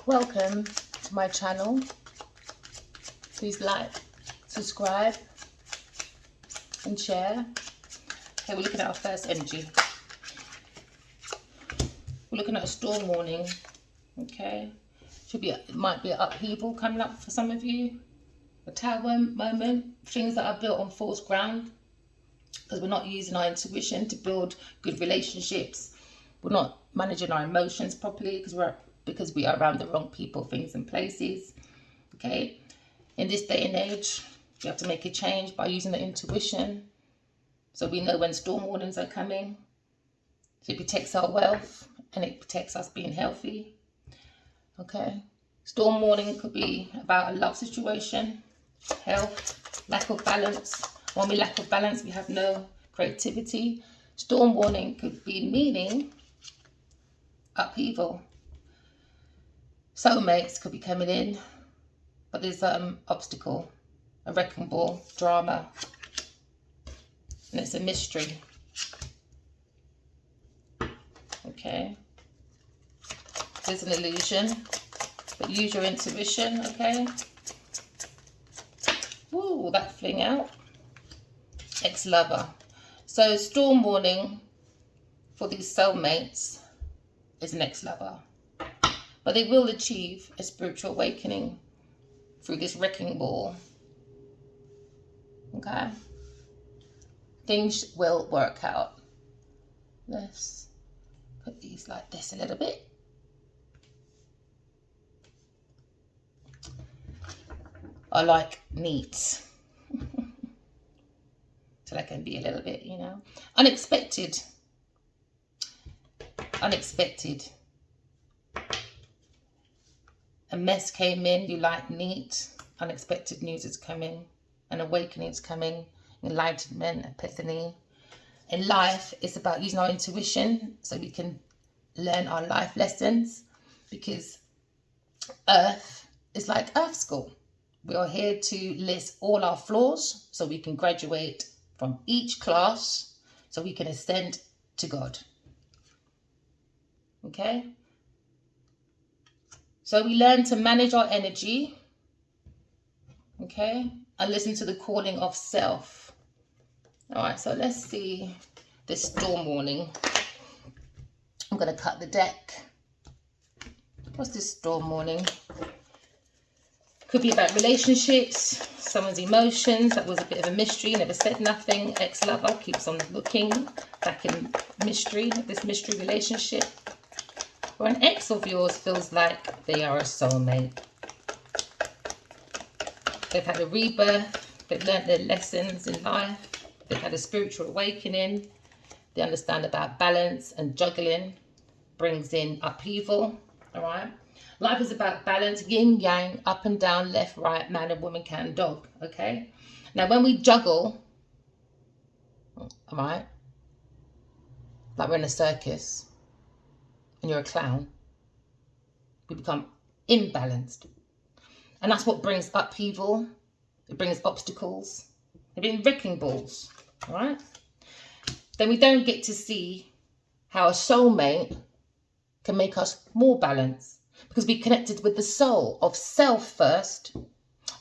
Welcome to my channel. Please like, subscribe and share. Okay, we're looking at our first energy. We're looking at a storm warning. Okay, it might be an upheaval coming up for some of you. A tower moment, things that are built on false ground because we're not using our intuition to build good relationships. We're not managing our emotions properly because we are around the wrong people, things and places. Okay, in this day and age, we have to make a change by using the intuition so we know when storm warnings are coming. So it protects our wealth and it protects us being healthy. Okay, storm warning could be about a love situation, health, lack of balance. When we lack of balance, we have no creativity. Storm warning could be meaning upheaval. Soulmates could be coming in, but there's an obstacle, a wrecking ball, drama, and it's a mystery. Okay, there's an illusion, but use your intuition. Okay. Woo, that fling out. Ex-lover. So storm warning for these soulmates is an ex-lover, but they will achieve a spiritual awakening through this wrecking ball. Okay, things will work out. Let's put these like this a little bit. I like neat. So that can be a little bit, you know, unexpected. Unexpected. A mess came in, you like neat. Unexpected news is coming. An awakening is coming. Enlightenment, epiphany. In life, it's about using our intuition so we can learn our life lessons, because Earth is like Earth School. We are here to list all our flaws so we can graduate from each class so we can ascend to God. Okay? So we learn to manage our energy, okay, and listen to the calling of self. All right, so let's see this storm warning. I'm going to cut the deck. What's this storm warning? Could be about relationships, someone's emotions. That was a bit of a mystery, never said nothing. Ex-lover keeps on looking back in mystery, this mystery relationship. Or an ex of yours feels like they are a soulmate. They've had a rebirth, they've learned their lessons in life, they've had a spiritual awakening, they understand about balance, and juggling brings in upheaval. All right. Life is about balance, yin, yang, up and down, left, right, man and woman, cat and dog, okay? Now, when we juggle, all right, like we're in a circus and you're a clown, we become imbalanced. And that's what brings upheaval. It brings obstacles. It brings wrecking balls, all right? Then we don't get to see how a soulmate can make us more balanced, because we connected with the soul of self first.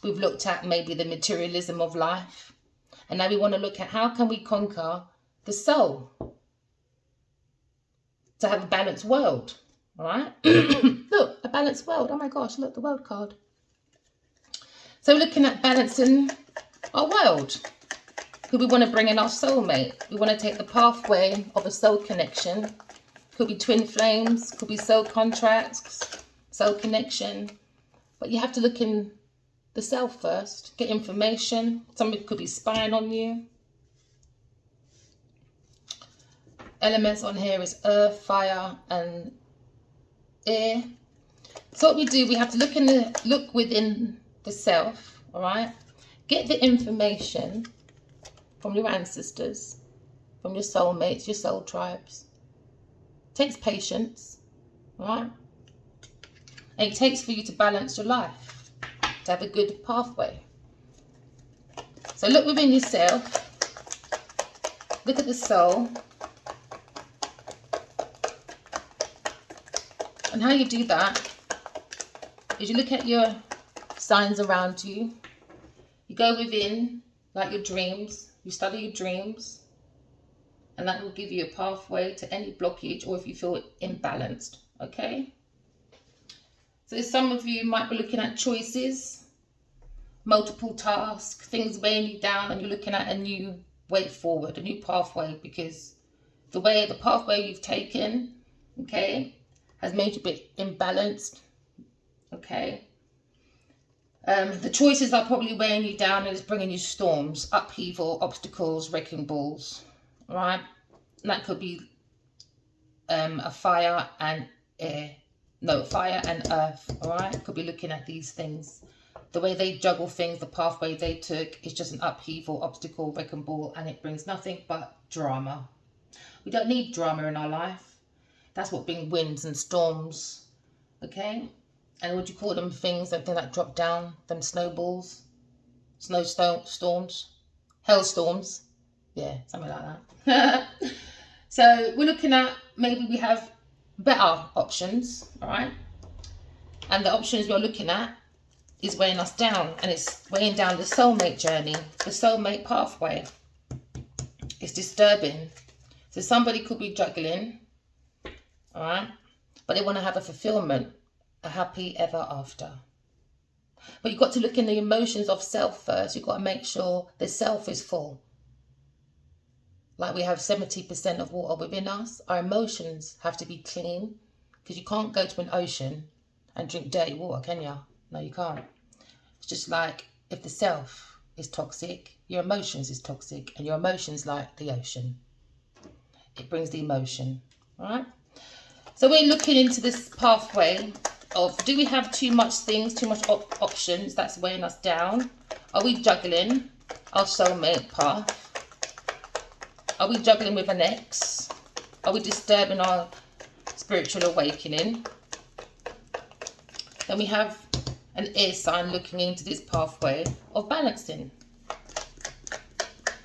We've looked at maybe the materialism of life, and now we want to look at how can we conquer the soul to have a balanced world. All right. Look, a balanced world. Oh my gosh, look, the world card. So we're looking at balancing our world, because we want to bring in our soulmate. We want to take the pathway of a soul connection. Could be twin flames, could be soul contracts, soul connection. But you have to look in the self first, get information. Somebody could be spying on you. Elements on here is earth, fire, and air. So what we do, we have to look within the self, all right? Get the information from your ancestors, from your soulmates, your soul tribes. It takes patience, all right? And it takes for you to balance your life, to have a good pathway. So look within yourself, look at the soul, and how you do that is you look at your signs around you. You go within, like your dreams. You study your dreams. And that will give you a pathway to any blockage or if you feel imbalanced. Okay? So some of you might be looking at choices, multiple tasks, things weighing you down, and you're looking at a new way forward, a new pathway, because the pathway you've taken, okay, has made you a bit imbalanced, okay. The choices are probably weighing you down and it's bringing you storms, upheaval, obstacles, wrecking balls, right? And that could be a fire and air, no, fire and earth, all right? Could be looking at these things. The way they juggle things, the pathway they took is just an upheaval, obstacle, wrecking ball, and it brings nothing but drama. We don't need drama in our life. That's what brings winds and storms, okay? And what do you call them things, that thing that drop down, them snowballs, storms, hailstorms, yeah, something like that. So we're looking at, maybe we have better options, all right? And the options we're looking at is weighing us down, and it's weighing down the soulmate journey, the soulmate pathway. It's disturbing. So somebody could be juggling, all right, but they want to have a fulfillment, a happy ever after. But you've got to look in the emotions of self first. You've got to make sure the self is full. Like we have 70% of water within us. Our emotions have to be clean, because you can't go to an ocean and drink dirty water, can you? No, you can't. It's just like if the self is toxic, your emotions is toxic, and your emotions like the ocean. It brings the emotion, all right? So we're looking into this pathway of, do we have too much things, too much options that's weighing us down? Are we juggling our soulmate path? Are we juggling with an ex? Are we disturbing our spiritual awakening? Then we have an air sign looking into this pathway of balancing.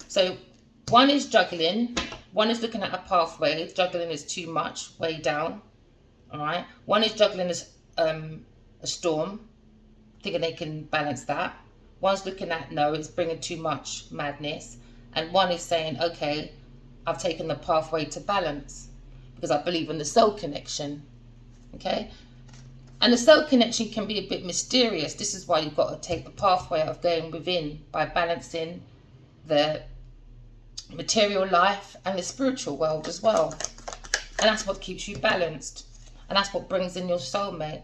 So one is juggling, one is looking at a pathway. Juggling is too much, way down, all right? One is juggling as a storm, thinking they can balance that. One's looking at, no, it's bringing too much madness. And one is saying, okay, I've taken the pathway to balance because I believe in the soul connection, okay? And the soul connection can be a bit mysterious. This is why you've got to take the pathway of going within by balancing the material life and the spiritual world as well. And that's what keeps you balanced. And that's what brings in your soulmate.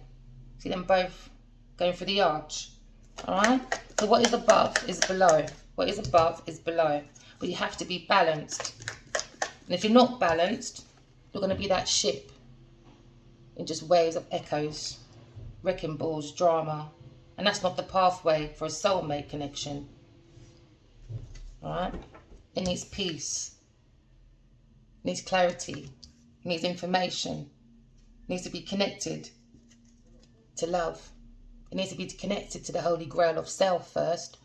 See them both going through the arch, all right? So what is above is below. What is above is below. But you have to be balanced. And if you're not balanced, you're going to be that ship in just waves of echoes, wrecking balls, drama. And that's not the pathway for a soulmate connection. All right? It needs peace. It needs clarity. It needs information. It needs to be connected to love. It needs to be connected to the holy grail of self first.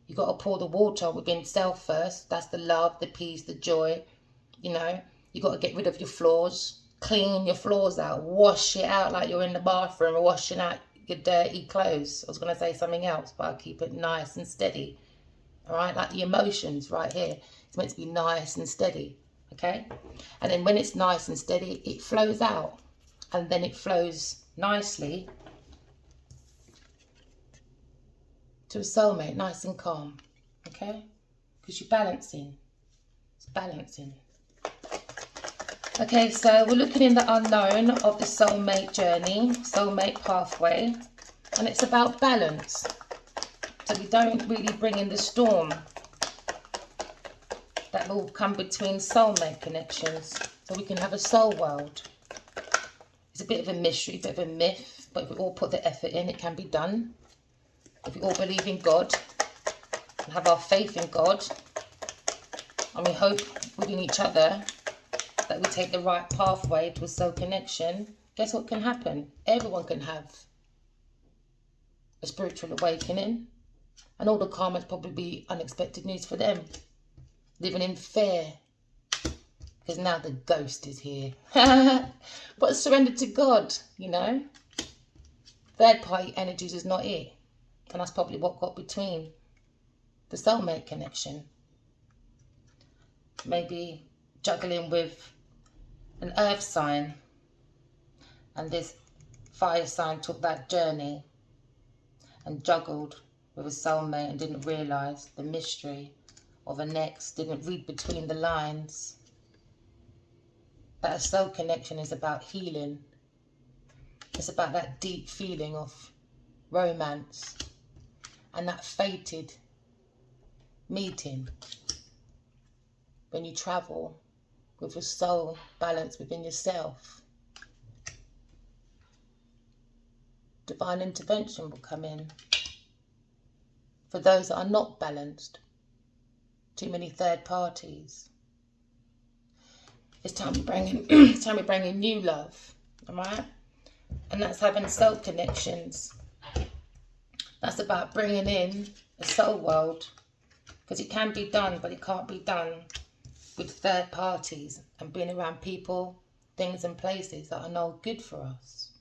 You've got to pour the water within self first. That's the love, the peace, the joy. You know, you've got to get rid of your flaws. Clean your flaws out. Wash it out like you're in the bathroom washing out your dirty clothes. I was going to say something else, but I'll keep it nice and steady. All right, like the emotions right here. It's meant to be nice and steady, okay? And then when it's nice and steady, it flows out. And then it flows nicely to a soulmate, nice and calm, okay? Because you're balancing. It's balancing. Okay, so we're looking in the unknown of the soulmate journey, soulmate pathway, and it's about balance. So we don't really bring in the storm that will come between soulmate connections, so we can have a soul world. It's a bit of a mystery, a bit of a myth, but if we all put the effort in, it can be done. If we all believe in God and have our faith in God, and we hope within each other that we take the right pathway to a soul connection, guess what can happen? Everyone can have a spiritual awakening, and all the karmas probably be unexpected news for them. Living in fear, because now the ghost is here. But surrender to God, you know. Third party energies is not it. And that's probably what got between the soulmate connection. Maybe juggling with an earth sign, and this fire sign took that journey and juggled with a soulmate and didn't realise the mystery of a next, didn't read between the lines. But a soul connection is about healing. It's about that deep feeling of romance and that fated meeting when you travel with your soul balanced within yourself. Divine intervention will come in for those that are not balanced. Too many third parties. It's time to bring in, it's time to bring in new love, all right? And that's having soul connections. That's about bringing in a soul world, because it can be done, but it can't be done with third parties and being around people, things and places that are no good for us.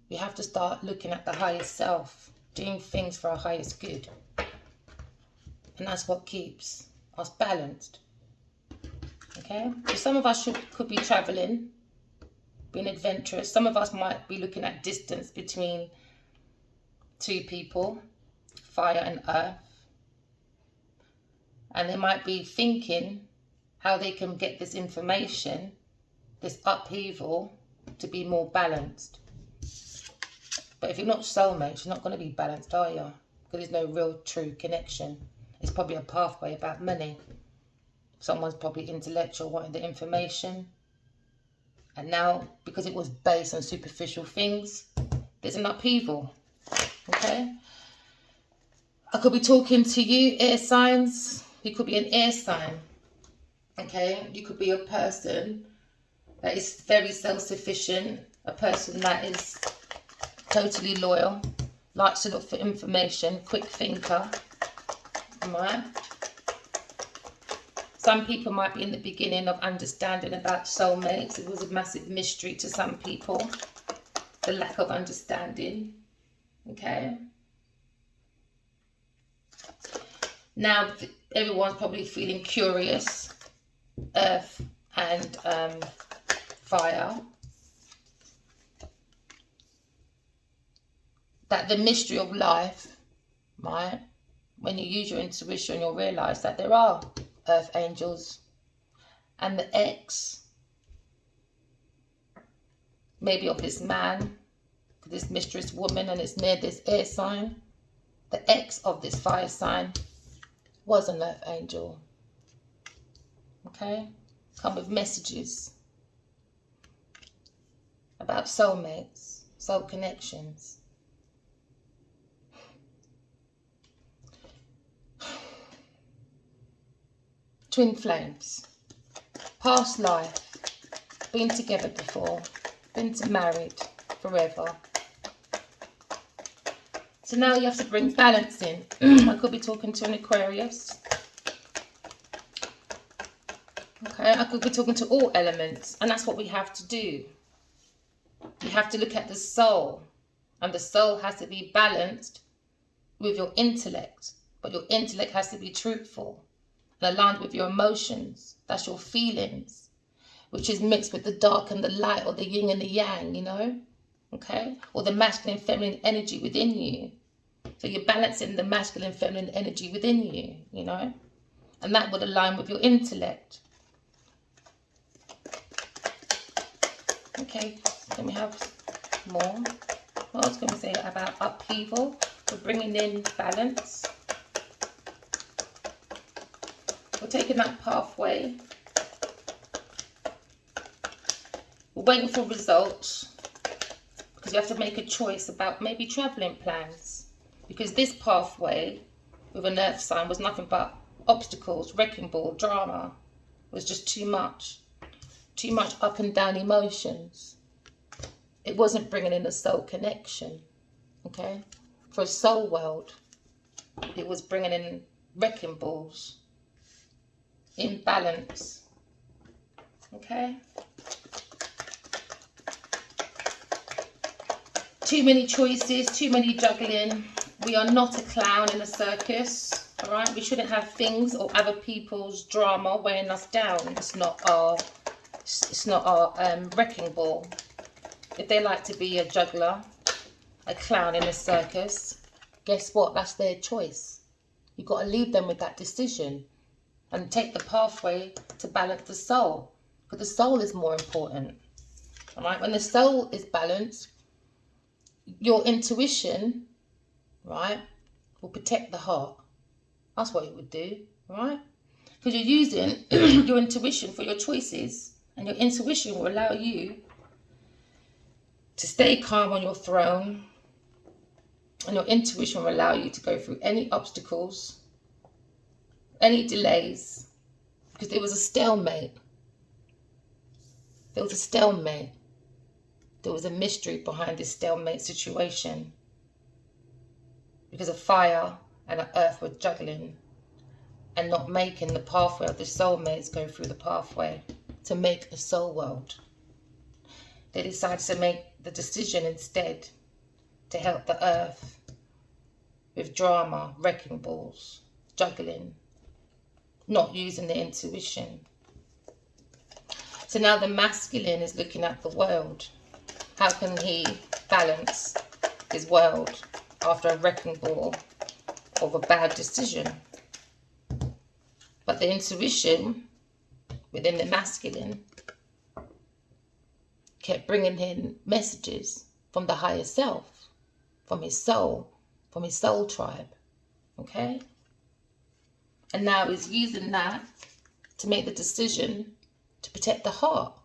We have to start looking at the highest self, doing things for our highest good. And that's what keeps us balanced. Okay? So some of us could be traveling, being adventurous. Some of us might be looking at distance between two people, fire and earth. And they might be thinking how they can get this information, this upheaval, to be more balanced. But if you're not soulmates, you're not going to be balanced, are you? Because there's no real true connection. It's probably a pathway about money. Someone's probably intellectual, wanting the information. And now, because it was based on superficial things, there's an upheaval. Okay? I could be talking to you, air signs. You could be an air sign. Okay? You could be a person that is very self-sufficient. A person that is totally loyal. Likes to look for information. Quick thinker. Right? Some people might be in the beginning of understanding about soulmates. It was a massive mystery to some people. The lack of understanding. Okay? Now, everyone's probably feeling curious. Earth and fire. That the mystery of life, right? When you use your intuition, you'll realise that there are earth angels. And the ex, maybe of this man, this mistress woman, and it's near this air sign. The ex of this fire sign was an earth angel. Okay? Come with messages about soulmates, soul connections. Twin flames, past life, been together before, been married forever. So now you have to bring balance in. I could be talking to an Aquarius. Okay, I could be talking to all elements, and that's what we have to do. You have to look at the soul, and the soul has to be balanced with your intellect, but your intellect has to be truthful. Aligned with your emotions, that's your feelings, which is mixed with the dark and the light, or the yin and the yang, you know, okay, or the masculine and feminine energy within you. So you're balancing the masculine and feminine energy within you, you know, and that would align with your intellect. Okay, let me have more. What I was going to say about upheaval, for bringing in balance. We're taking that pathway. We're waiting for results, because you have to make a choice about maybe travelling plans. Because this pathway with an earth sign was nothing but obstacles, wrecking ball, drama. It was just too much. Too much up and down emotions. It wasn't bringing in a soul connection. Okay? For a soul world, it was bringing in wrecking balls. Imbalance. too many choices, too many juggling. We are not a clown in a circus, all right? We shouldn't have things or other people's drama weighing us down. It's not our wrecking ball. If they like to be a juggler, a clown in a circus, guess what? That's their choice. You've got to leave them with that decision and take the pathway to balance the soul, because the soul is more important. All right, when the soul is balanced, your intuition, right, will protect the heart. That's what it would do, right? Because you're using your intuition for your choices, and your intuition will allow you to stay calm on your throne, and your intuition will allow you to go through any obstacles, any delays, because there was a stalemate. There was a stalemate. There was a mystery behind this stalemate situation, because a fire and an earth were juggling and not making the pathway of the soulmates go through the pathway to make a soul world. They decided to make the decision instead to help the earth with drama, wrecking balls, juggling, not using the intuition. So now the masculine is looking at the world. How can he balance his world after a wrecking ball of a bad decision? But the intuition within the masculine kept bringing in messages from the higher self, from his soul tribe, okay? And now he's using that to make the decision to protect the heart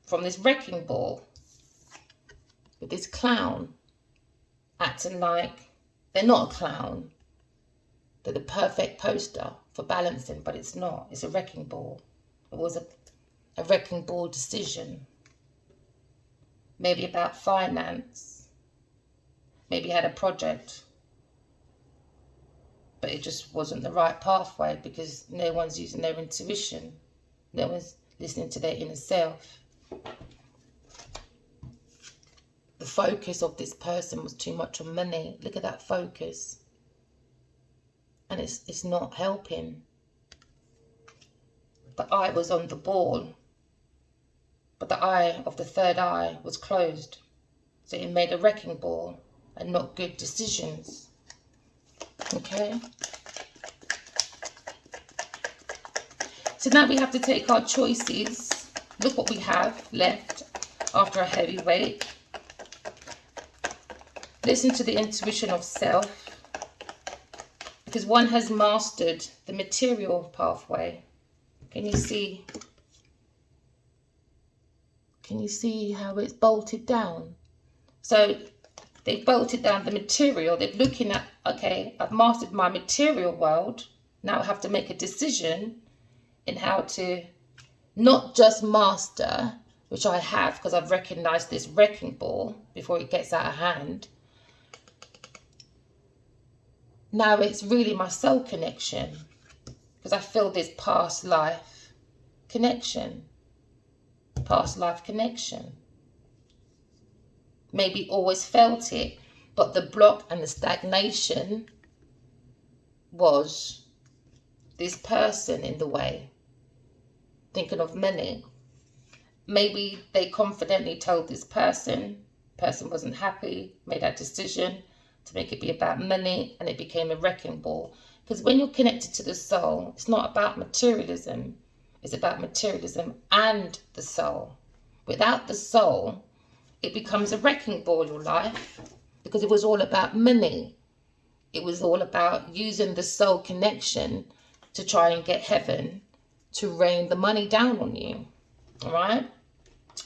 from this wrecking ball with this clown acting like they're not a clown. They're the perfect poster for balancing, but it's not. It's a wrecking ball. It was a wrecking ball decision. Maybe about finance. Maybe he had a project, but it just wasn't the right pathway because no one's using their intuition. No one's listening to their inner self. The focus of this person was too much on money. Look at that focus. And it's not helping. The eye was on the ball, but the eye of the third eye was closed. So it made a wrecking ball and not good decisions. Okay? So now we have to take our choices. Look what we have left after a heavy weight. Listen to the intuition of self, because one has mastered the material pathway. Can you see? Can you see how it's bolted down? So they've bolted down the material. They're looking at, okay, I've mastered my material world. Now I have to make a decision in how to not just master, which I have because I've recognized this wrecking ball before it gets out of hand. Now it's really my soul connection, because I feel this past life connection. Past life connection. Maybe always felt it, but the block and the stagnation was this person in the way, thinking of money. Maybe they confidently told this person wasn't happy, made that decision to make it be about money, and it became a wrecking ball. Because when you're connected to the soul, it's not about materialism. It's about materialism and the soul. Without the soul, it becomes a wrecking ball, your life, because it was all about money. It was all about using the soul connection to try and get heaven to rain the money down on you. All right?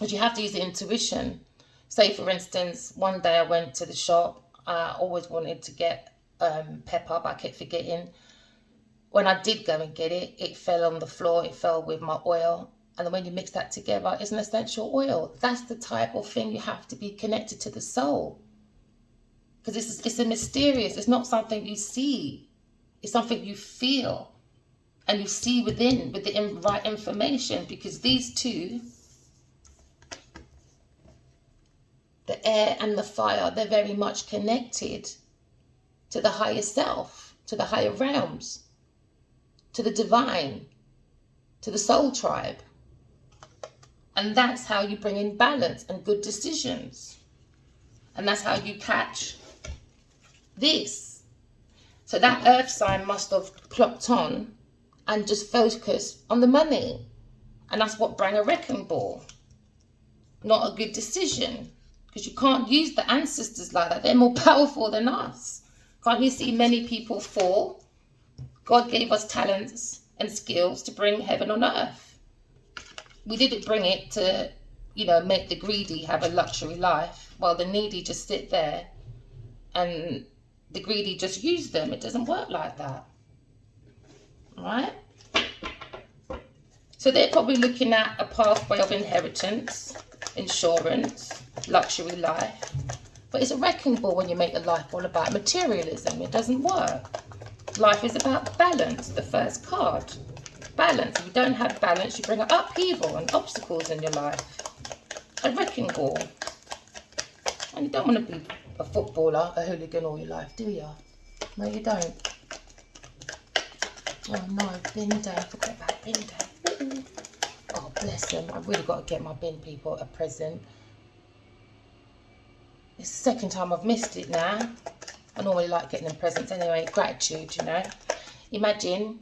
But you have to use the intuition. Say, for instance, one day I went to the shop. I always wanted to get pepper, but I kept forgetting. When I did go and get it, it fell on the floor. It fell with my oil. And then when you mix that together, it's an essential oil. That's the type of thing you have to be connected to the soul. Because it's a mysterious, it's not something you see. It's something you feel. And you see within, with the right information. Because these two the air and the fire, they're very much connected to the higher self, to the higher realms, to the divine, to the soul tribe. And that's how you bring in balance and good decisions. And that's how you catch this. So that earth sign must have clocked on and just focused on the money. And that's what brought a wrecking ball. Not a good decision. Because you can't use the ancestors like that. They're more powerful than us. Can't you see many people fall? God gave us talents and skills to bring heaven on earth. We didn't bring it to, you know, make the greedy have a luxury life while the needy just sit there and the greedy just use them. It doesn't work like that. All right? So they're probably looking at a pathway of inheritance, insurance, luxury life. But it's a wrecking ball when you make your life all about materialism. It doesn't work. Life is about balance, the first card. Balance. If you don't have balance, you bring upheaval and obstacles in your life. A wrecking ball. And you don't want to be a footballer, a hooligan all your life, do you? No, you don't. Oh no, bin day. I forgot about bin day. Oh, bless them. I've really got to get my bin people a present. It's the second time I've missed it now. I normally like getting them presents anyway. Gratitude, you know. Imagine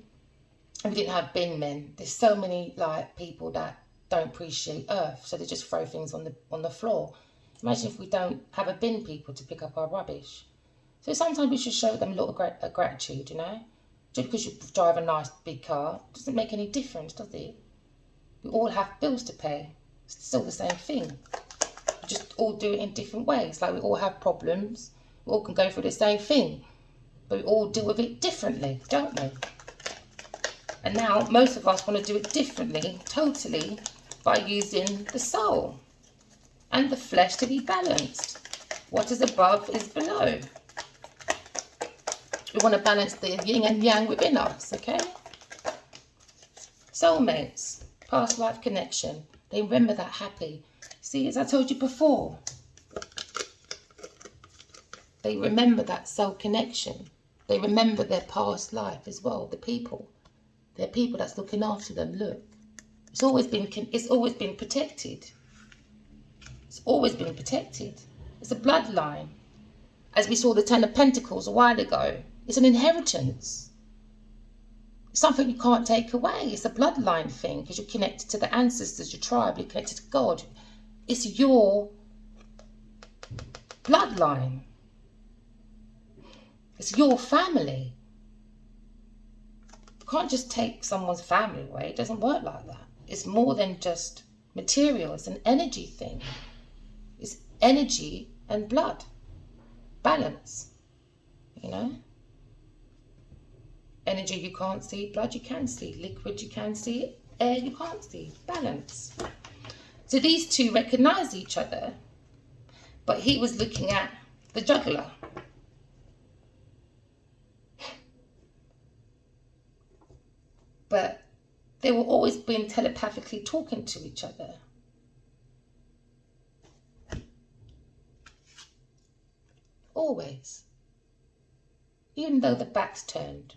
if we didn't have bin men. There's so many like people that don't appreciate earth, so they just throw things on the floor. Imagine if we don't have a bin people to pick up our rubbish. So sometimes we should show them a little gratitude, you know. Just because you drive a nice big car doesn't make any difference, does it? We all have bills to pay. It's still the same thing. We just all do it in different ways. Like we all have problems. We all can go through the same thing. But we all deal with it differently, don't we? And now most of us want to do it differently, totally, by using the soul and the flesh to be balanced. What is above is below. We want to balance the yin and yang within us, okay? Soulmates, past life connection. They remember that happy. See, as I told you before, they remember that soul connection. They remember their past life as well, the people. They're people that's looking after them. Look, it's always been protected. It's always been protected. It's a bloodline. As we saw the Ten of Pentacles a while ago, it's an inheritance. It's something you can't take away. It's a bloodline thing because you're connected to the ancestors, your tribe, you're connected to God. It's your bloodline. It's your family. You can't just take someone's family away. It doesn't work like that. It's more than just material. It's an energy thing. It's energy and blood. Balance. You know? Energy you can't see, blood you can see, liquid you can see, air you can't see. Balance. So these two recognize each other, but he was looking at the juggler. But they were always being telepathically talking to each other. Always. Even though the back's turned.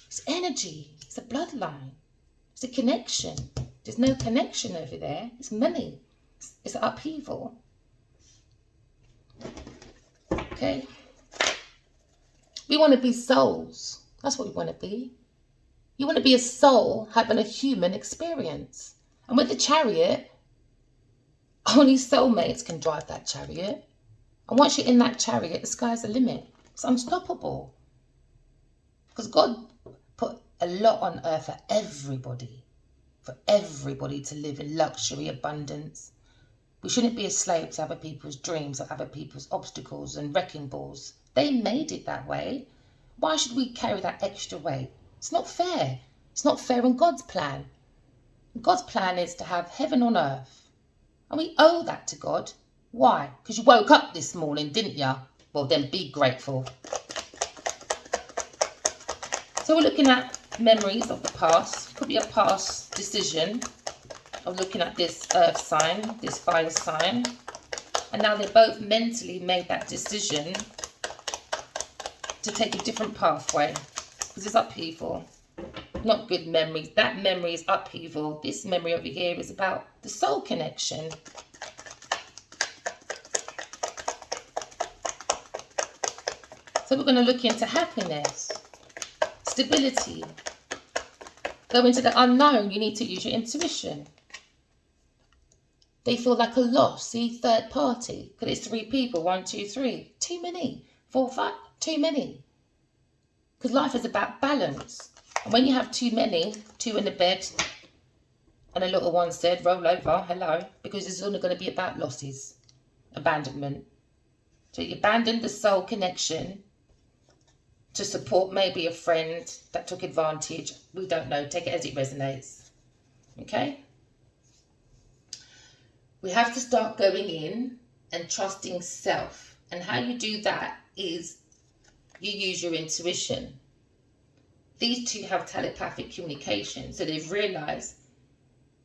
It's energy. It's a bloodline. It's a connection. There's no connection over there. It's money. It's upheaval. Okay? We want to be souls. That's what we want to be. You want to be a soul having a human experience. And with the chariot, only soulmates can drive that chariot. And once you're in that chariot, the sky's the limit. It's unstoppable. Because God put a lot on earth for everybody to live in luxury, abundance. We shouldn't be a slave to other people's dreams or other people's obstacles and wrecking balls. They made it that way. Why should we carry that extra weight? It's not fair. It's not fair in God's plan. God's plan is to have heaven on earth. And we owe that to God. Why? Because you woke up this morning, didn't you? Well, then be grateful. So we're looking at memories of the past. Could be a past decision of looking at this earth sign, this fire sign. And now they both mentally made that decision to take a different pathway. Because it's upheaval, not good memories. That memory is upheaval. This memory over here is about the soul connection. So we're going to look into happiness, stability. Go into the unknown. You need to use your intuition. They feel like a loss. See, third party. Because it's 3 people. 1, 2, 3. Too many. 4, 5. Too many. Because life is about balance. And when you have too many, 2 in the bed, and a little one said, roll over, hello. Because it's only going to be about losses. Abandonment. So you abandon the soul connection to support maybe a friend that took advantage. We don't know. Take it as it resonates. Okay? We have to start going in and trusting self. And how you do that is you use your intuition. These 2 have telepathic communication. So they've realized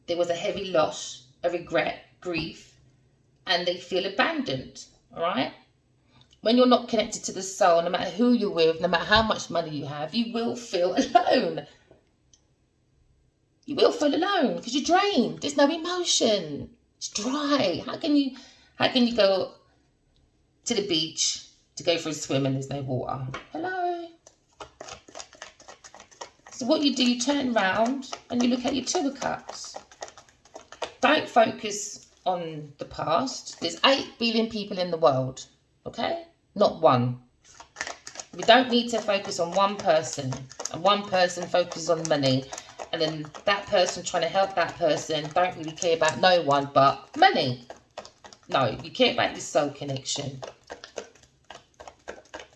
there was a heavy loss, a regret, grief, and they feel abandoned. All right? When you're not connected to the soul, no matter who you're with, no matter how much money you have, you will feel alone. You will feel alone because you're drained. There's no emotion. It's dry. How can you go to the beach to go for a swim and there's no water? Hello. So what you do, you turn around and you look at your 2 of Cups. Don't focus on the past. There's 8 billion people in the world. Okay? Not 1. We don't need to focus on one person. And one person focuses on money. And then that person trying to help that person don't really care about no one but money. No, you care about your soul connection.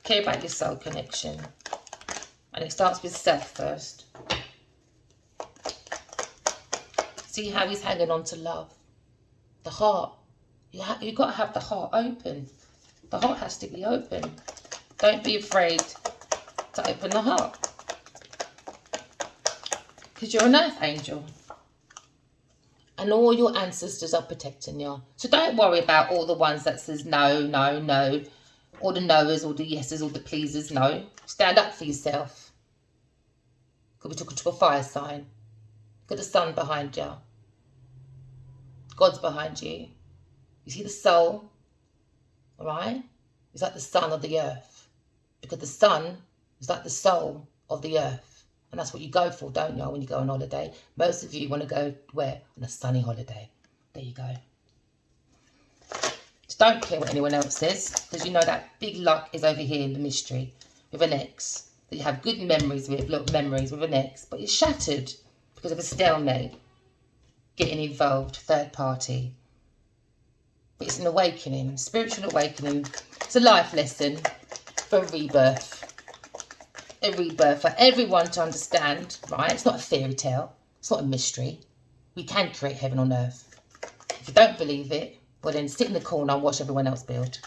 Care about your soul connection. And it starts with self first. See how he's hanging on to love. The heart. You've got to have the heart open. The heart has to be open. Don't be afraid to open the heart. Because you're an earth angel. And all your ancestors are protecting you. So don't worry about all the ones that says no, no, no. All the no's, all the yeses, all the pleases, no. Stand up for yourself. Could be talking to a fire sign. Got the sun behind you. God's behind you. You see the soul? Alright? It's like the sun of the earth. Because the sun is like the soul of the earth. And that's what you go for, don't you, when you go on holiday? Most of you want to go where? On a sunny holiday. There you go. Just don't care what anyone else says. Because you know that big luck is over here in the mystery. With an ex. That you have good memories with, little memories with an ex. But it's shattered because of a stalemate. Getting involved, third party. But it's an awakening, spiritual awakening. It's a life lesson for rebirth. A rebirth for everyone to understand, right? It's not a fairy tale. It's not a mystery. We can create heaven on earth. If you don't believe it, well then sit in the corner and watch everyone else build.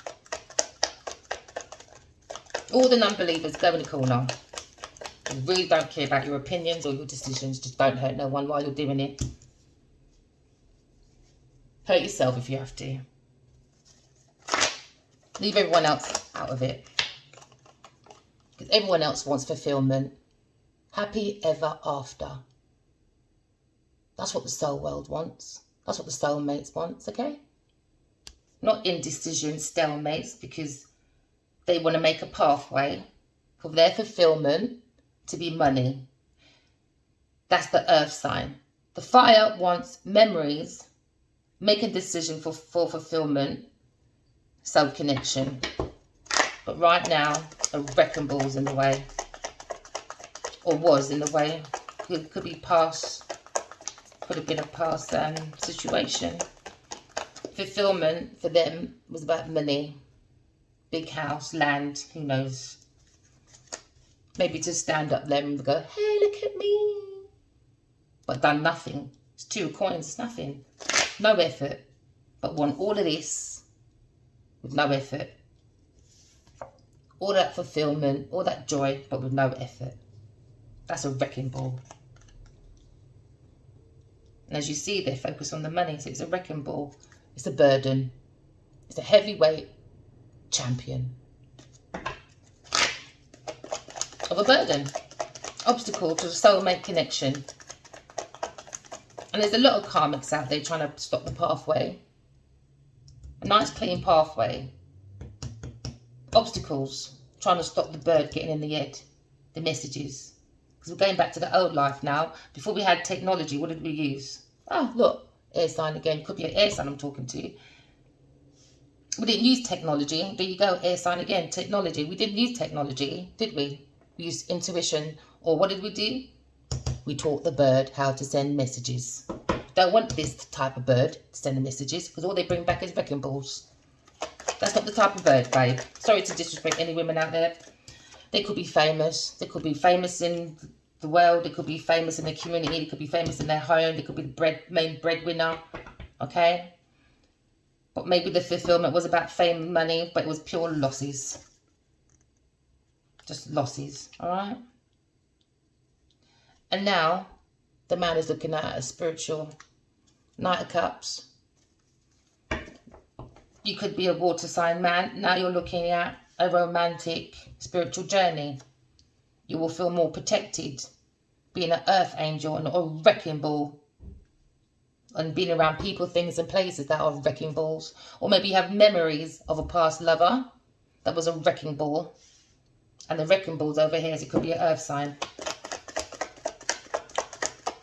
All the non-believers, go in the corner. You really don't care about your opinions or your decisions. Just don't hurt no one while you're doing it. Hurt yourself if you have to. Leave everyone else out of it. Because everyone else wants fulfillment. Happy ever after. That's what the soul world wants. That's what the soulmates wants, okay? Not indecision, stalemates, because they want to make a pathway for their fulfillment to be money. That's the earth sign. The fire wants memories, make a decision for fulfillment, soul connection. But right now, a wrecking ball's in the way. Or was in the way. Could be past. Could have been a past situation. Fulfillment for them was about money. Big house, land, who knows. Maybe to stand up there and go, hey, look at me. But done nothing. It's 2 coins, it's nothing. No effort. But want all of this with no effort. All that fulfillment, all that joy, but with no effort. That's a wrecking ball. And as you see, they focus on the money. So it's a wrecking ball. It's a burden. It's a heavyweight champion of a burden. Obstacle to the soulmate connection. And there's a lot of karmics out there trying to stop the pathway. A nice clean pathway. Obstacles trying to stop the bird getting in the head. The messages. Because we're going back to the old life now. Before we had technology, what did we use? Oh, look, air sign again. Could be an air sign I'm talking to. We didn't use technology. There you go, air sign again. Technology. We didn't use technology, did we? We used intuition. Or what did we do? We taught the bird how to send messages. Don't want this type of bird to send the messages, because all they bring back is wrecking balls. That's not the type of bird, babe. Sorry to disrespect any women out there. They could be famous. They could be famous in the world. They could be famous in the community. They could be famous in their home. They could be the main breadwinner. Okay? But maybe the fulfillment was about fame and money, but it was pure losses. Just losses. Alright? And now, the man is looking at a spiritual Knight of Cups. You could be a water sign man. Now you're looking at a romantic spiritual journey. You will feel more protected being an earth angel and a wrecking ball. And being around people, things and places that are wrecking balls. Or maybe you have memories of a past lover that was a wrecking ball. And the wrecking ball's over here, so it could be an earth sign.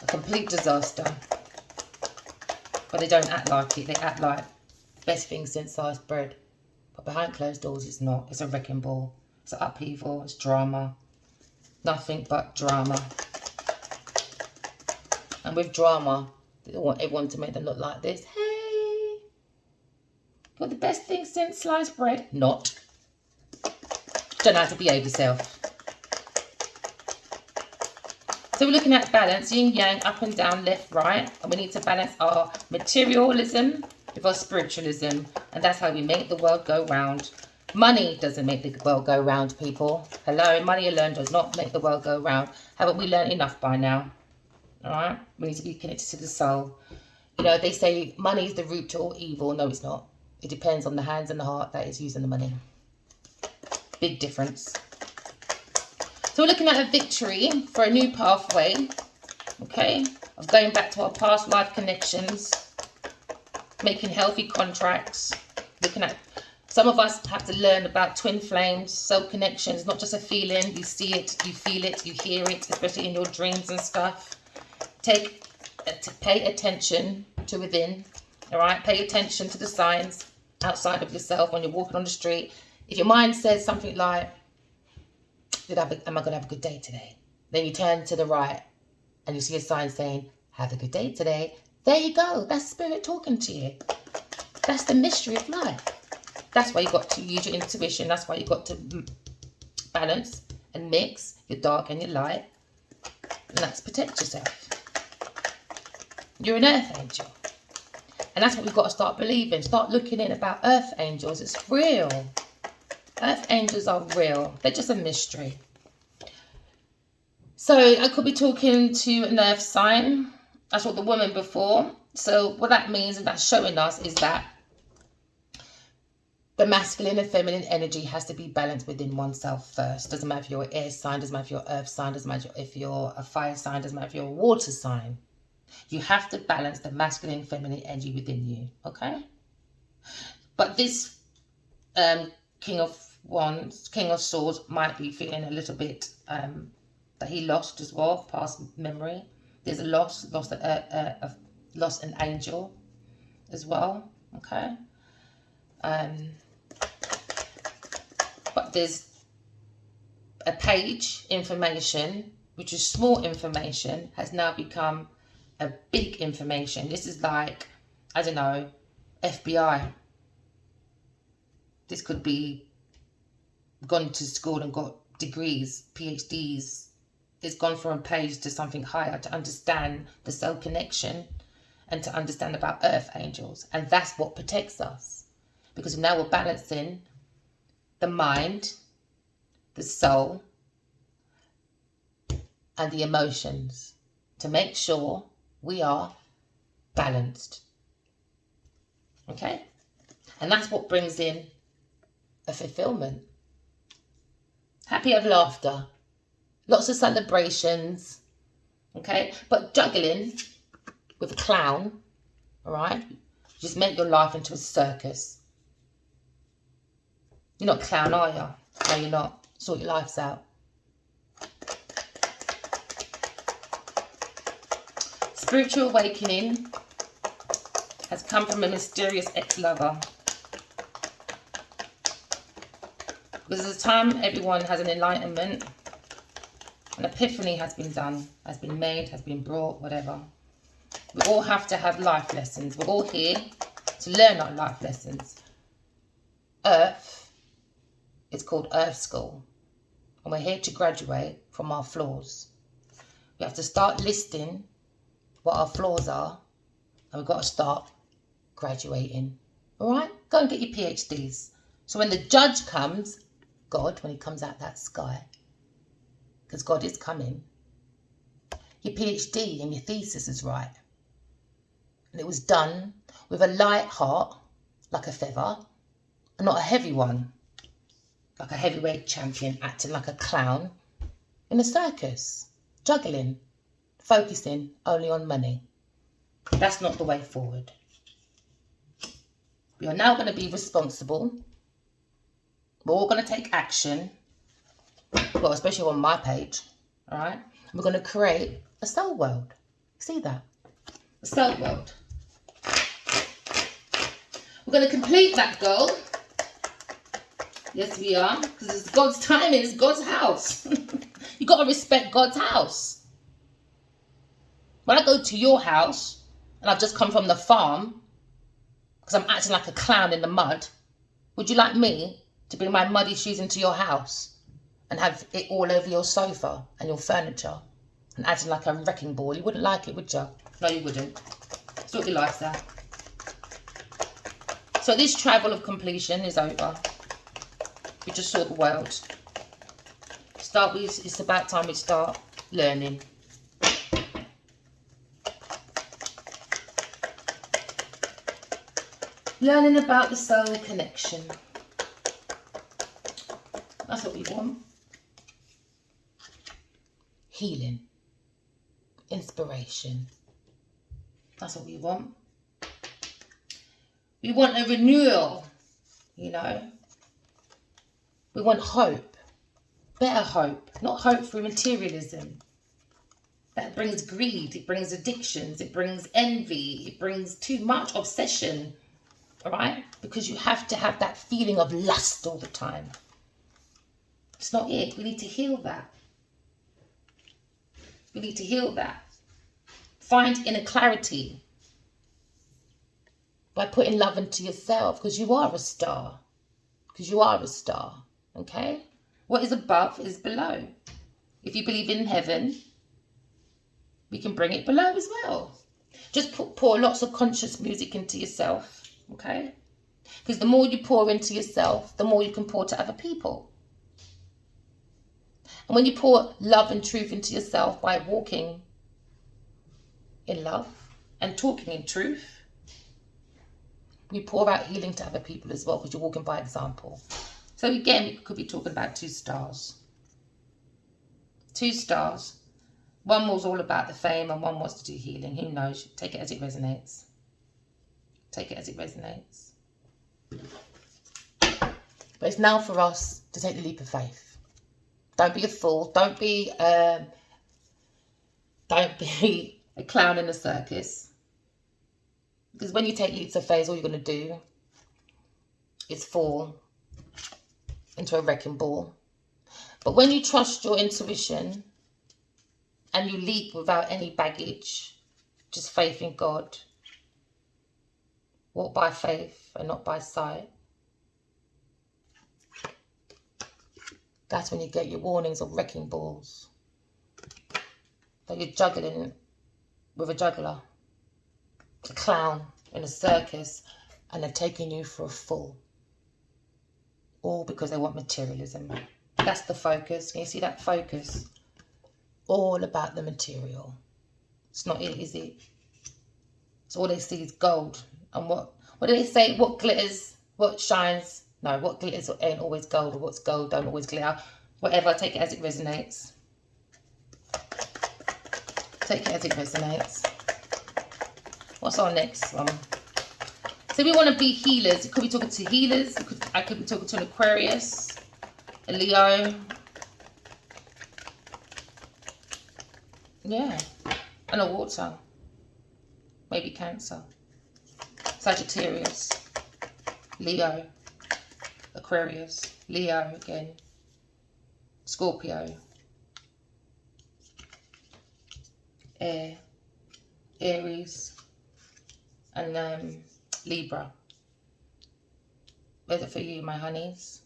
A complete disaster. But they don't act like it. They act like best thing since sliced bread. But behind closed doors, it's not. It's a wrecking ball. It's an upheaval. It's drama. Nothing but drama. And with drama, they want everyone to make them look like this. Hey, got the best thing since sliced bread. Not. Don't know how to behave yourself. So we're looking at balance, yin yang, up and down, left, right. And we need to balance our materialism with our spiritualism. And that's how we make the world go round. Money doesn't make the world go round, people. Hello, money alone does not make the world go round. Haven't we learned enough by now? Alright? We need to be connected to the soul. You know, they say money is the root to all evil. No, it's not. It depends on the hands and the heart that is using the money. Big difference. So we're looking at a victory for a new pathway. Okay? Of going back to our past life connections. Making healthy contracts. Looking at... Some of us have to learn about twin flames, soul connections. Not just a feeling. You see it, you feel it, you hear it. Especially in your dreams and stuff. Pay attention to within. Alright? Pay attention to the signs outside of yourself when you're walking on the street. If your mind says something like, am I going to have a good day today? Then you turn to the right and you see a sign saying, have a good day today. There you go. That's spirit talking to you. That's the mystery of life. That's why you've got to use your intuition. That's why you've got to balance and mix your dark and your light. And that's protect yourself. You're an earth angel. And that's what we've got to start believing. Start looking in about earth angels. It's real. Earth angels are real. They're just a mystery. So I could be talking to an earth sign. I saw the woman before. So what that means, and that's showing us, is that the masculine and feminine energy has to be balanced within oneself first. Doesn't matter if you're an air sign, doesn't matter if you're an earth sign, doesn't matter if you're a fire sign, doesn't matter if you're a water sign. You have to balance the masculine and feminine energy within you, okay? But this King of Wands, King of Swords might be feeling a little bit that he lost as well, past memory. There's a lost an angel as well, okay? But there's a page information, which is small information, has now become a big information. This is like, I don't know, FBI. This could be gone to school and got degrees, PhDs. It's gone from a page to something higher to understand the soul connection and to understand about earth angels. And that's what protects us. Because now we're balancing the mind, the soul, and the emotions to make sure we are balanced. Okay? And that's what brings in a fulfillment. Happy of laughter. Lots of celebrations. Okay? But juggling with a clown, all right, just make your life into a circus. You're not a clown, are you? No, you're not. Sort your lives out. Spiritual awakening has come from a mysterious ex-lover. Because at the time everyone has an enlightenment, an epiphany has been done, has been made, has been brought, whatever. We all have to have life lessons. We're all here to learn our life lessons. Earth is called Earth School. And we're here to graduate from our flaws. We have to start listing what our flaws are. And we've got to start graduating. All right? Go and get your PhDs. So when the judge comes, God, when he comes out that sky, because God is coming, your PhD and your thesis is right. And it was done with a light heart, like a feather, and not a heavy one, like a heavyweight champion acting like a clown in a circus, juggling, focusing only on money. That's not the way forward. We are now going to be responsible. We're all going to take action. Well, especially on my page, all right? We're going to create a soul world. See that? A soul world. We're going to complete that goal. Yes, we are. Because it's God's timing. It's God's house. You've got to respect God's house. When I go to your house, and I've just come from the farm, because I'm acting like a clown in the mud, would you like me to bring my muddy shoes into your house and have it all over your sofa and your furniture and acting like a wrecking ball? You wouldn't like it, would you? No, you wouldn't. Sort your life out. So this travel of completion is over. We just saw the world. It's about time we start learning. Learning about the soul connection. That's what we want. Healing. Inspiration. That's what we want. We want a renewal, you know. We want hope. Better hope. Not hope through materialism. That brings greed. It brings addictions. It brings envy. It brings too much obsession. All right? Because you have to have that feeling of lust all the time. It's not it. We need to heal that. We need to heal that. Find inner clarity by putting love into yourself, because you are a star. Because you are a star. Okay? What is above is below. If you believe in heaven, we can bring it below as well. Just pour lots of conscious music into yourself. Okay? Because the more you pour into yourself, the more you can pour to other people. And when you pour love and truth into yourself by walking in love and talking in truth, you pour out healing to other people as well, because you're walking by example. So again, we could be talking about two stars. Two stars. One was all about the fame and one wants to do healing. Who knows? Take it as it resonates. Take it as it resonates. But it's now for us to take the leap of faith. Don't be a fool. Don't be a clown in a circus. Because when you take leaps of faith, all you're going to do is fall into a wrecking ball. But when you trust your intuition and you leap without any baggage, just faith in God, walk by faith and not by sight, that's when you get your warnings of wrecking balls. That you're juggling with a juggler, a clown in a circus, and they're taking you for a fool. All because they want materialism. That's the focus. Can you see that focus? All about the material. It's not it, is it? So all they see is gold. And what do they say? What glitters What shines, no, what glitters ain't always gold, or what's gold don't always glitter. Whatever, take it as it resonates. Take it as it resonates. What's our next one? So we want to be healers. You could be talking to healers. I could be talking to an Aquarius, a Leo. Yeah. And a water. Maybe Cancer. Sagittarius. Leo. Aquarius. Leo again. Scorpio. Air. Aries. And Libra. Where's it for you, my honeys?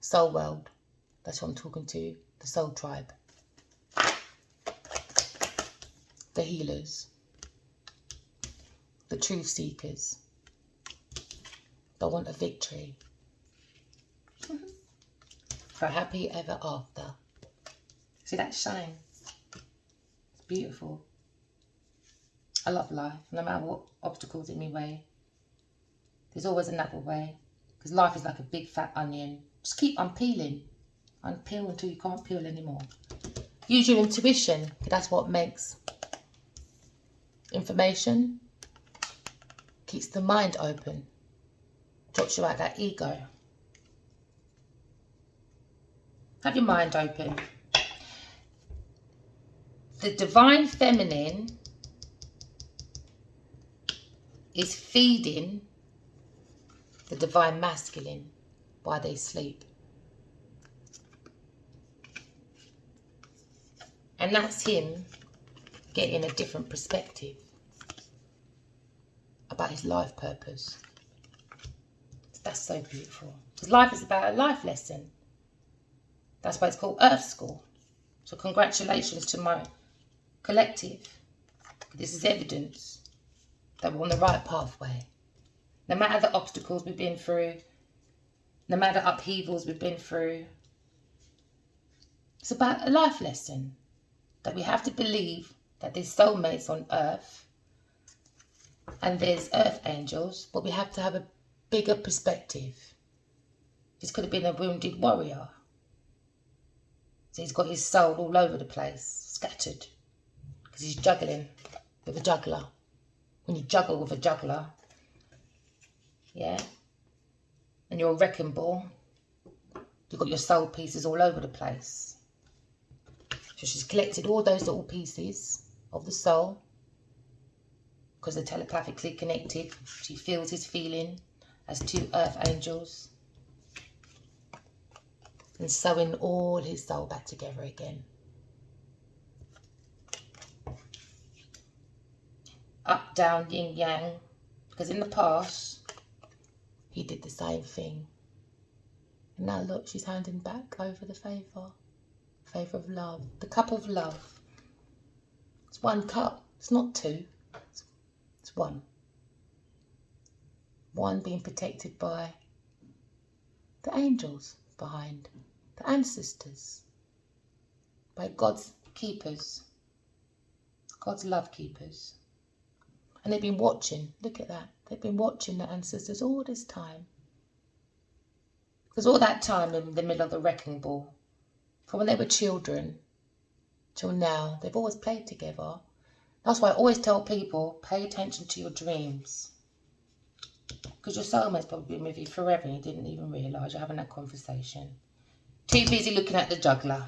Soul world. That's what I'm talking to. The soul tribe. The healers. The truth seekers. They want a victory. For a happy ever after. See that shine? It's beautiful. I love life. No matter what obstacles in my way, there's always another way. Because life is like a big fat onion. Just keep unpeeling. Unpeel until you can't peel anymore. Use your intuition. That's what makes information. Keeps the mind open. Drops you out that ego. Have your mind open. The divine feminine is feeding the divine masculine while they sleep. And that's him getting a different perspective about his life purpose. That's so beautiful. Because life is about a life lesson. That's why it's called Earth School. So congratulations to my collective. This is evidence that we're on the right pathway. No matter the obstacles we've been through, no matter upheavals we've been through, it's about a life lesson. That we have to believe that there's soulmates on Earth and there's Earth angels, but we have to have a bigger perspective. This could have been a wounded warrior. So he's got his soul all over the place, scattered, because he's juggling with a juggler. When you juggle with a juggler, yeah, and you're a wrecking ball, you've got your soul pieces all over the place. So she's collected all those little pieces of the soul, because they're telepathically connected. She feels his feeling as two earth angels, and sewing all his soul back together again. Up, down, yin, yang. Because in the past, he did the same thing. And now look, she's handing back over the favour. Favour of love. The cup of love. It's one cup. It's not two. It's one. One being protected by the angels behind. The ancestors. By God's keepers. God's love keepers. And they've been watching. Look at that. They've been watching the ancestors all this time. Because all that time in the middle of the wrecking ball, from when they were children till now, they've always played together. That's why I always tell people, pay attention to your dreams. Because your soulmate's probably been with you forever and you didn't even realise you're having that conversation. Too busy looking at the juggler.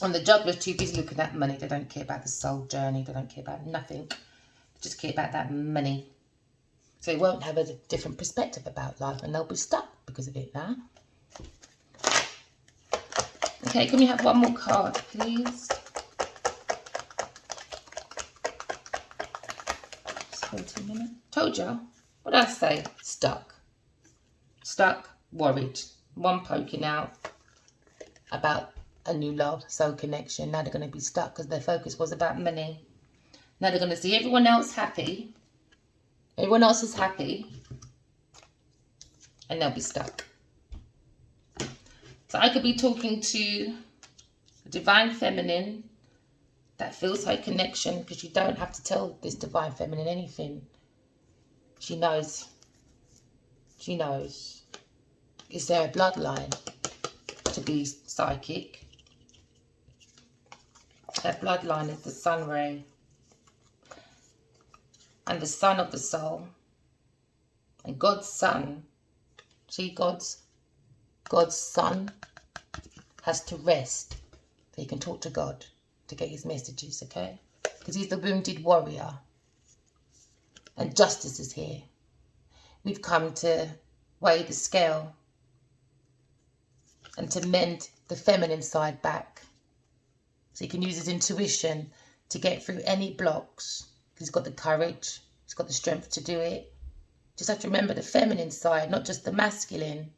And the juggler's too busy looking at money. They don't care about the soul journey. They don't care about nothing. They just care about that money. So they won't have a different perspective about life and they'll be stuck because of it now. Okay, can we have one more card, please? Just wait a minute. Told you. What did I say? Stuck. Stuck, worried. One poking out about a new love, soul connection. Now they're going to be stuck because their focus was about money. Now they're going to see everyone else happy. Everyone else is happy. And they'll be stuck. So I could be talking to the divine feminine that feels her connection, because you don't have to tell this divine feminine anything. She knows. She knows. Is there a bloodline to be psychic? Her bloodline is the sun ray. And the son of the soul. And God's son. See, God's son has to rest so he can talk to God to get his messages, okay? Because he's the wounded warrior. And justice is here. We've come to weigh the scale and to mend the feminine side back. So he can use his intuition to get through any blocks. He's got the courage. He's got the strength to do it. Just have to remember the feminine side, not just the masculine.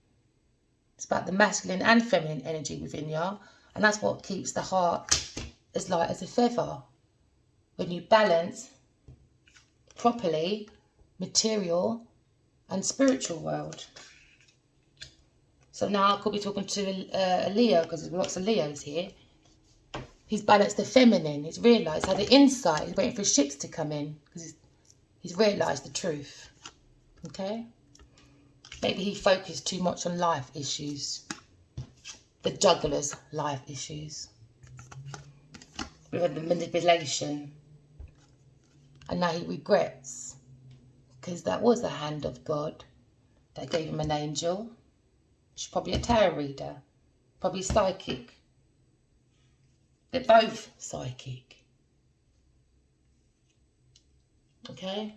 It's about the masculine and feminine energy within you. And that's what keeps the heart as light as a feather. When you balance properly material and spiritual world. So now I could be talking to a Leo, because there's lots of Leos here. He's balanced the feminine. He's realised how the inside, he's waiting for ships to come in, because he's realised the truth. Okay? Maybe he focused too much on life issues. The juggler's life issues. With the manipulation. And now he regrets. Because that was the hand of God that gave him an angel. She's probably a tarot reader. Probably psychic. They're both psychic. Okay?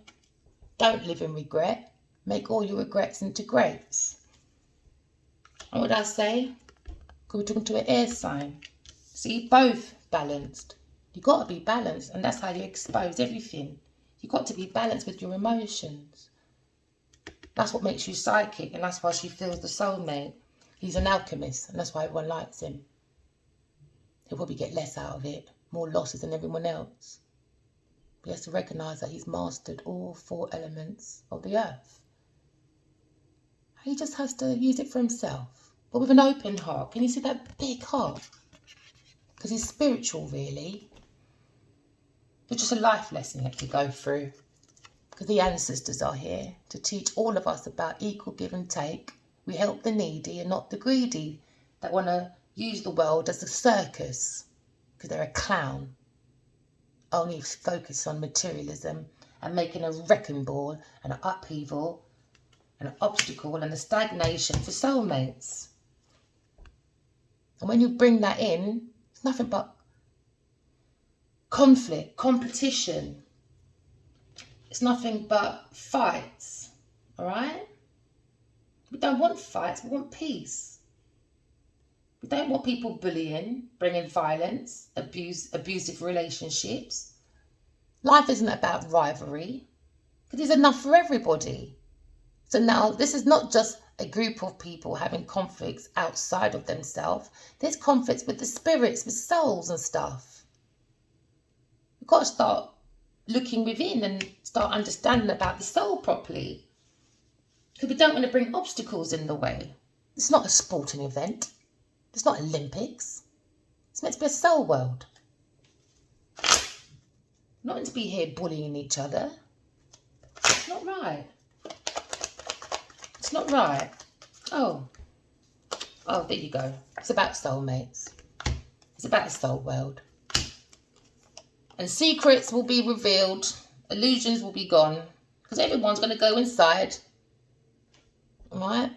Don't live in regret. Make all your regrets into greats. And what did I say? Because we're talking to an air sign. See, both balanced. You've got to be balanced, and that's how you expose everything. You've got to be balanced with your emotions. That's what makes you psychic, and that's why she feels the soulmate. He's an alchemist, and that's why everyone likes him. He'll probably get less out of it, more losses than everyone else. But he has to recognise that he's mastered all 4 elements of the earth. He just has to use it for himself, but with an open heart. Can you see that big heart? Because he's spiritual, really. It's just a life lesson that you go through. Because the ancestors are here to teach all of us about equal give and take. We help the needy and not the greedy that want to use the world as a circus. Because they're a clown. Only focus on materialism and making a wrecking ball and an upheaval and an obstacle and a stagnation for soulmates. And when you bring that in, it's nothing but conflict, competition. It's nothing but fights, all right? We don't want fights, we want peace. We don't want people bullying, bringing violence, abusive relationships. Life isn't about rivalry, because there's enough for everybody. So now this is not just a group of people having conflicts outside of themselves. There's conflicts with the spirits, with souls and stuff. We've got to start looking within and start understanding about the soul properly. Because we don't want to bring obstacles in the way. It's not a sporting event. It's not Olympics. It's meant to be a soul world. Not meant to be here bullying each other. It's not right. It's not right. Oh, there you go. It's about soulmates. It's about the soul world. And secrets will be revealed. Illusions will be gone. Because everyone's going to go inside. Alright?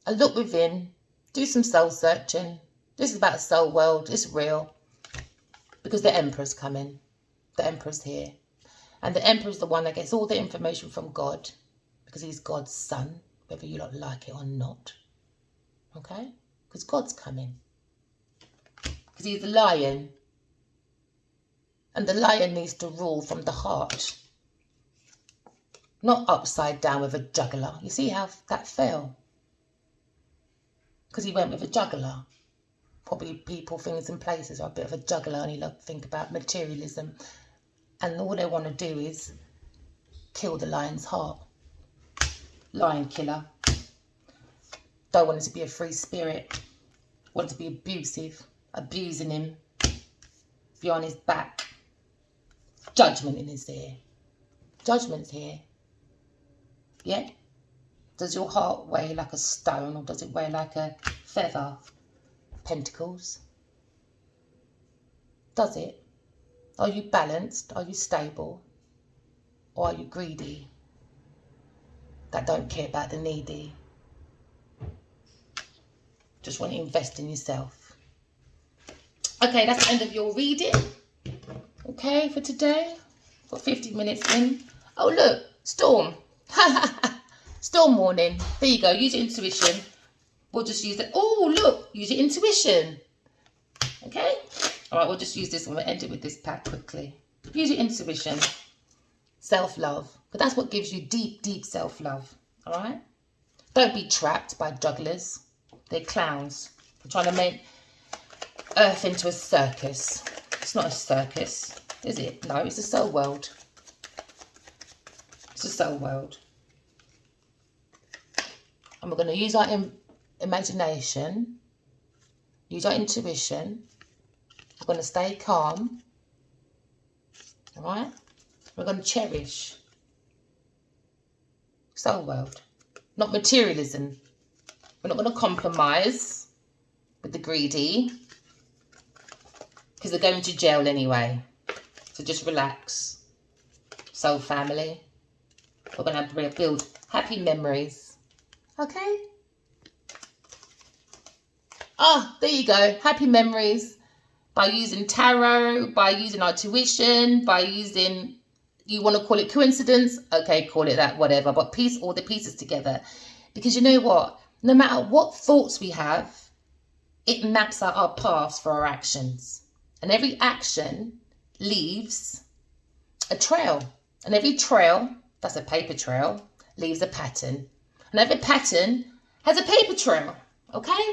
And look within. Do some soul searching. This is about the soul world. It's real. Because the Emperor's coming. The Emperor's here. And the Emperor's the one that gets all the information from God. Because he's God's son. Whether you like it or not. Okay? Because God's coming. Because he's the lion. And the lion needs to rule from the heart. Not upside down with a juggler. You see how that fell? Because he went with a juggler. Probably people, things and places are a bit of a juggler, and he think about materialism. And all they want to do is kill the lion's heart. Lion killer. Don't want it to be a free spirit. Want it to be abusive. Abusing him. Be on his back. Judgment is here. Judgment's here. Yeah? Does your heart weigh like a stone, or does it weigh like a feather? Pentacles. Does it? Are you balanced? Are you stable? Or are you greedy? That don't care about the needy. Just want to invest in yourself. Okay, that's the end of your reading. Okay, for today. Got 50 minutes in. Oh, look. Storm. Storm warning. There you go. Use your intuition. We'll just use it. Oh, look. Use your intuition. Okay. All right, we'll just use this one. We'll end it with this pack quickly. Use your intuition. Self-love. But that's what gives you deep, deep self-love. All right. Don't be trapped by jugglers. They're clowns. They're trying to make Earth into a circus. It's not a circus, is it? No, it's a soul world. It's a soul world. And we're going to use our imagination, use our intuition. We're going to stay calm. All right? We're going to cherish soul world, not materialism. We're not going to compromise with the greedy, because they're going to jail anyway. So just relax. Soul family. We're going to have to build happy memories. Okay? Ah, there you go. Happy memories. By using tarot, by using our tuition, by using, you want to call it coincidence? Okay, call it that, whatever. But piece all the pieces together. Because you know what? No matter what thoughts we have, it maps out our paths for our actions. And every action leaves a trail. And every trail, that's a paper trail, leaves a pattern. And every pattern has a paper trail. Okay?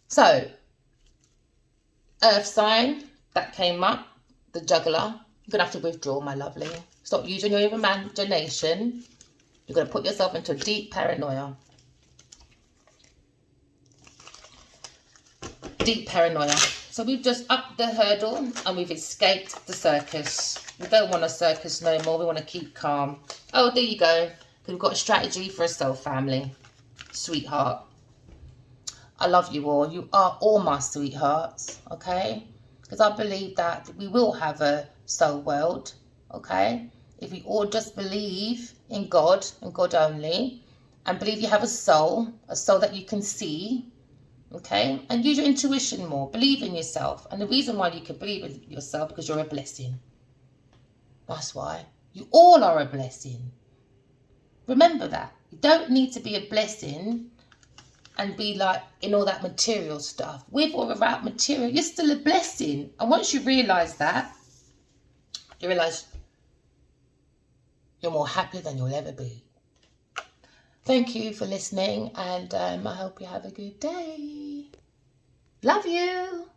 So, Earth sign, that came up, the juggler. You're going to have to withdraw, my lovely. Stop using your imagination. You're going to put yourself into a deep paranoia. Deep paranoia. So we've just upped the hurdle and we've escaped the circus. We don't want a circus no more. We want to keep calm. Oh, there you go. We've got a strategy for a soul family. Sweetheart. I love you all. You are all my sweethearts. Okay? Because I believe that we will have a soul world. Okay? If we all just believe in God and God only. And believe you have a soul that you can see. Okay, and use your intuition more. Believe in yourself. And the reason why you can believe in yourself, because you're a blessing. That's why. You all are a blessing. Remember that. You don't need to be a blessing and be like in all that material stuff. With or without material, you're still a blessing. And once you realise that, you realise you're more happy than you'll ever be. Thank you for listening, and I hope you have a good day. Love you.